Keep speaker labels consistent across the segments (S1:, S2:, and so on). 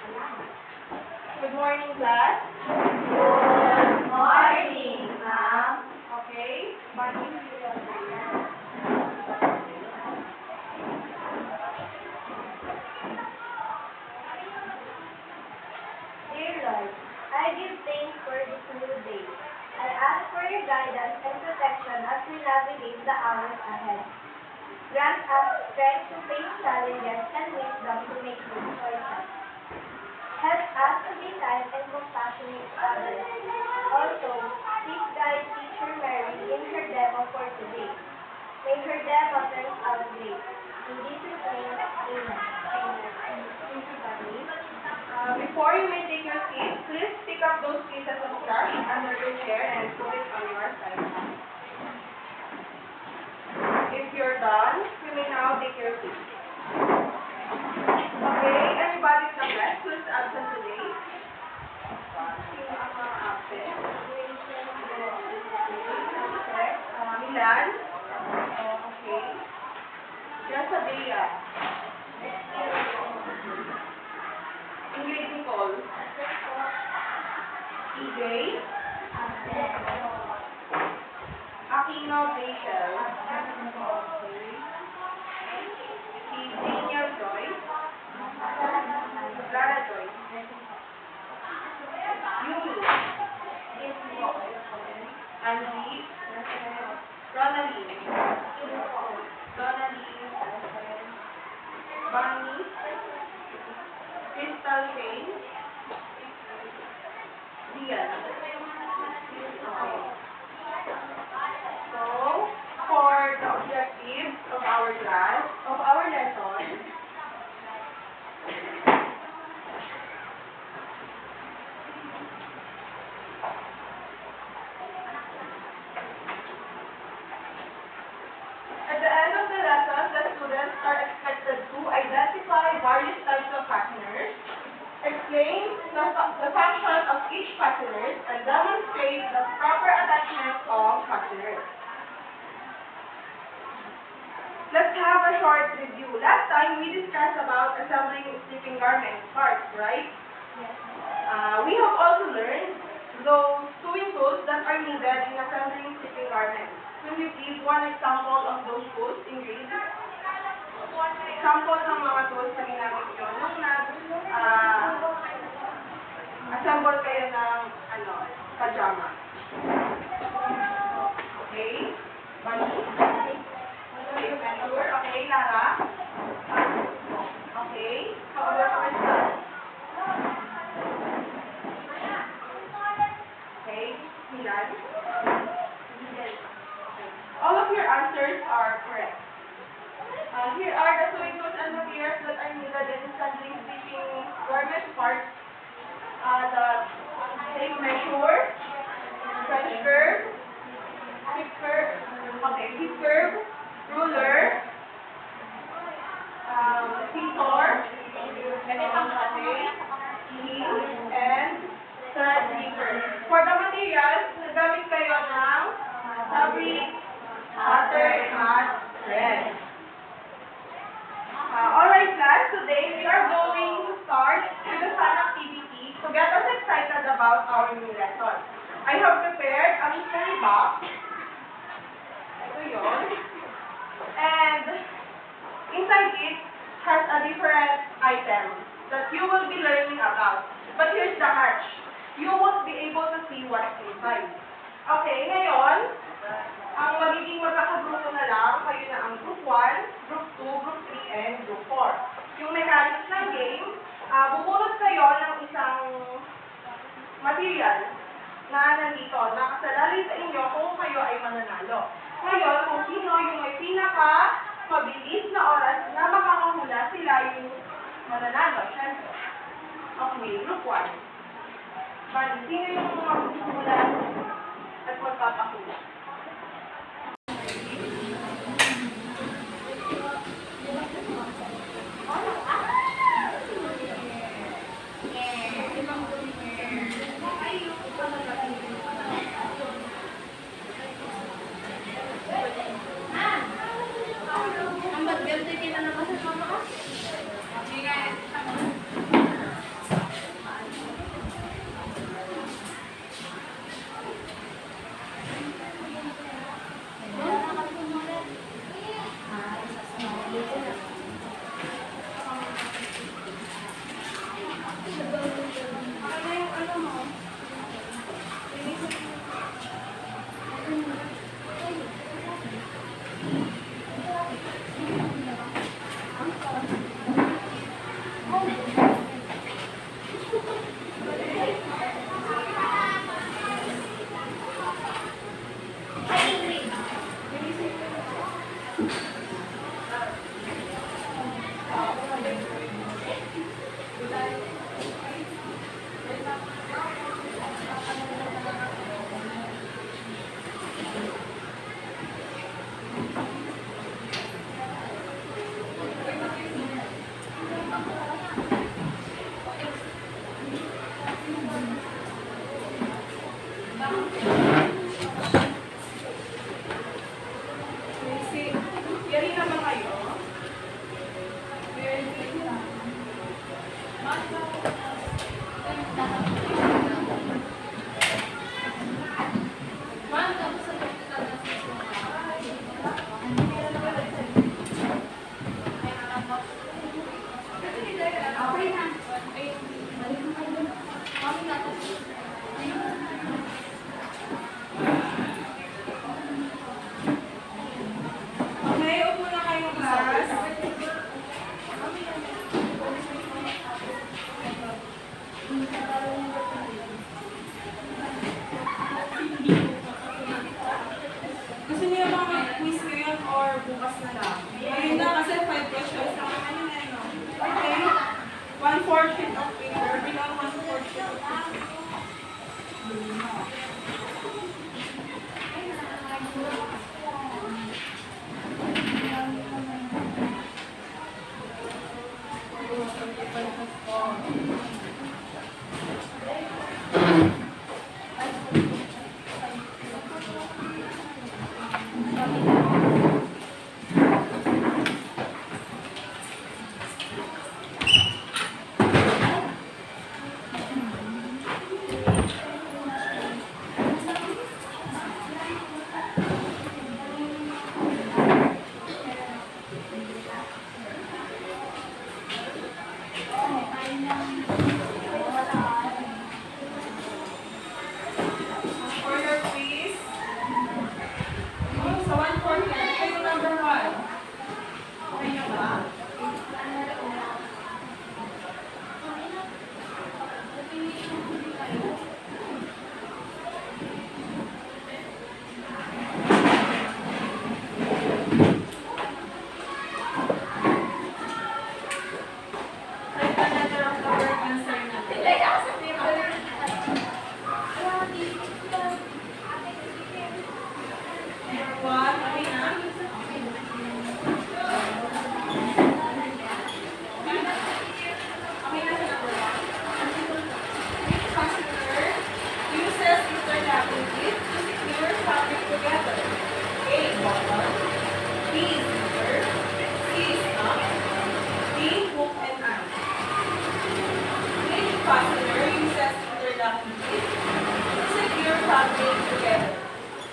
S1: Good morning, class.
S2: Good morning, ma'am.
S1: Okay.
S2: Dear Lord, I give thanks for this new day. I ask for your guidance and protection as we navigate the hours ahead. Grant us strength to face challenges and wisdom to make good choices. Help us to be kind and compassionate to others. Also, please guide Teacher Mary in her demo for today. May her demo turn out great. In Jesus' name, amen.
S1: Thank you, Bunny. Before you may take your seat, please pick up those pieces of trash under your chair and put it on your side. If you're done, you may now take your seat. Okay, anybody's the best who is absent today? Sino ang mga absent? Okay. Milan? Okay. Grasadea? Ingrid Nicole? EJ? Aquino Rachel? Okay. Si Daniel Joy? Clara Joy? Yumi? Angie? Ronaline? Donaline? Bunny? Crystal Kane? Dian? Okay. So, for the objectives of our class, of our lesson, at the end of the lesson, the students are expected to identify various types of fasteners, explain the function of each fastener, and demonstrate the proper attachment of fasteners. Let's have a short review. Last time, we discussed about assembling sleeping garment parts, right?
S2: Yes.
S1: We have also learned those sewing tools that are needed in assembling sleeping garments. Will you please one example of those tools, Ingrid? Example ng mga tools na ginamit nyo nung assemble kayo ng pajama. Okay? Bunny? Okay, measure. Okay, Lara? Okay. How about Crystal? Okay. Milan? Okay. All of your answers are correct. Here are the sewing tools and materials that are needed in assembling sleeping garment parts. The tape measure, French curve, hip curve, hip curve, ruler, scissor, heel, and thread weaver. For the materials, nagamit kayo ng fabric, butter, and thread. Alright class, today we are going to start with a fun activity to get us excited about our new lesson. I have prepared a mystery box. Ito yun. And inside it has a different item that you will be learning about. But here's the catch. You won't be able to see what's inside. Okay, ngayon, ang magiging magkakagrupo na lang, kayo na ang Group 1, Group 2, Group 3, and Group 4. Yung mechanics ng game, bubunot kayo ng isang material na nandito, nakasalalay sa inyo kung kayo ay mananalo. Ngayon, kung sino yung may pinaka-mabilis na oras na makakahula, sila yung mananalo. Siyempre. Okay, Group 1. Bali, sino yung magsusulat at magpapahula?
S2: Okay na. Balik mo kayo dun. Okay na.
S1: Okay, upo na kayo, class. Gusto niyo bang mag-quiz ngayon or bukas na lang? Ngayon na kasi 5 questions lang naman yun eh, no? Okay? 1/4 sheet of paper. Bilang 1/4 sheet of paper. For your quiz, sa 1/4 yan, kayo number 1. Okay na ba? Type na natin ang correct answer natin. Number 1, okay na? Okay na sa number 1. Customer uses interrogative to secure fabric together. A. Bottom. B. Zipper. C. Snap. D. Hook and eye. Which fastener uses interrogative to secure fabric together?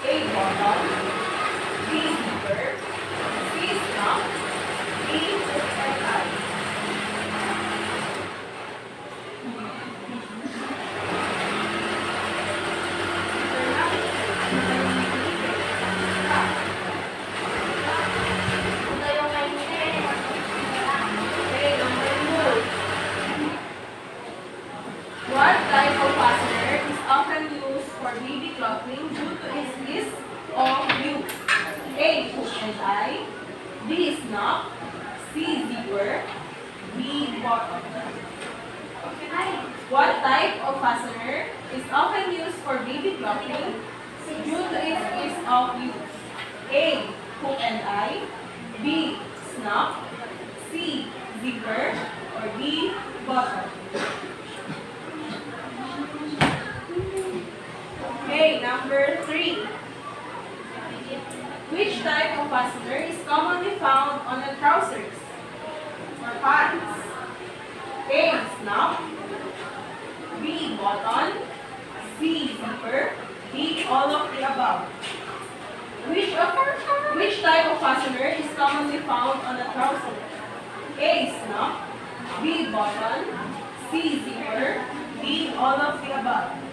S1: A. Bottom. B. Zipper. C. Snap. D. Hook and eye. Okay, number 2. What type of fastener is often used for baby clothing due to its ease of use? A. Hook and eye. B. Snap. C. Zipper. D. Bottom. What type of fastener is often used for baby clothing due to its ease of use? A. Hook and eye. B. Snap. C. Zipper. Or D. Bottom. Okay, number 3. Which type of fastener is commonly found on the trousers or pants? A. Snap. B. Button. C. Zipper. D. All of the above. Which type of fastener is commonly found on the trouser? A. Snap. B. Button. C. Zipper. D. All of the above.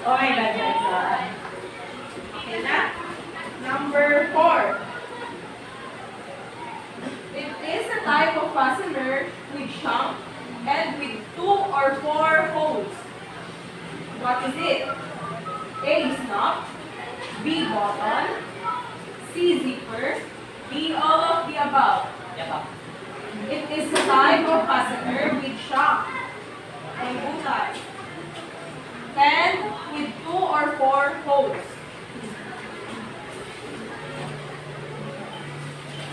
S1: Okay, guys. Okay na? Number 4. It is a type of fastener with shank and with 2 or 4 holes. What is it? A. Snap. B. Button. C. Zipper. D. All of the above. It is a type of fastener with shank and butas and with 2 or 4 holes.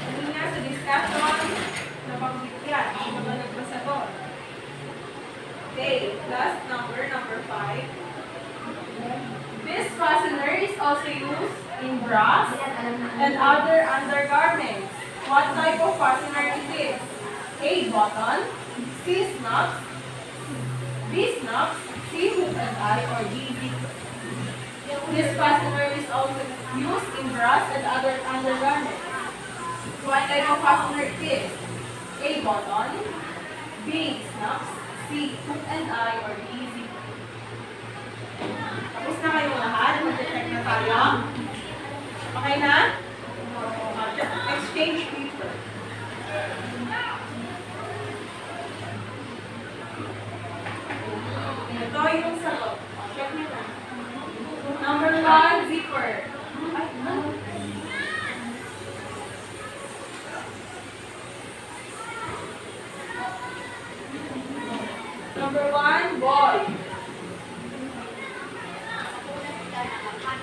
S1: Kanina sa discussion, nabanggit yan. Ano ba nagpasagot? Okay, last number 5. This fastener is also used in bras and other undergarments. What type of fastener is this? A. Button. C. Snaps. B. Snaps. C. Hook and eye. Or D. Zipper. This fastener is also used in brass and other undergarments. What type of fastener it is? A. Button, B. Snaps, C. Hook and eye, or D. Zip. Tapos na kayong lahat? Mag-check na tayo? Okay na? Exchange paper. Ito yung sagot. Check nyo na. Number 1, zipper. Ay, ano? Number 1, boy.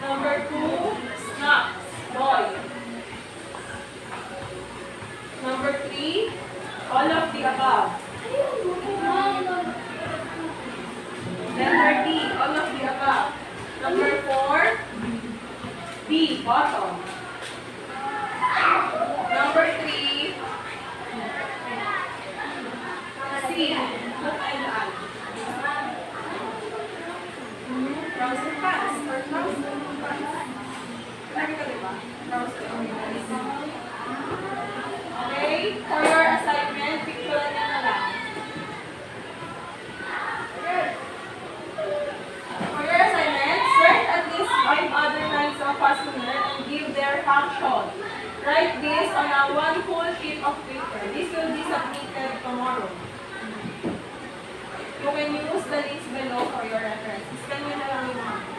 S1: Number 2, snaps, boy. Number 3, all of the above. Number D, all of the above. Number 4, B, bottom. Number 3, C, hook and eye. Trouser pants or trouser pants. Lagi ka diba? Trouser pants. Okay? For your assignment, picture nyo na lang. For your assignment, search at least 5 other kinds of fastener and give their function. Write this on a one full sheet of paper. This will be submitted tomorrow. You can use the links below for your reference. Scan nyo na lang yung mga.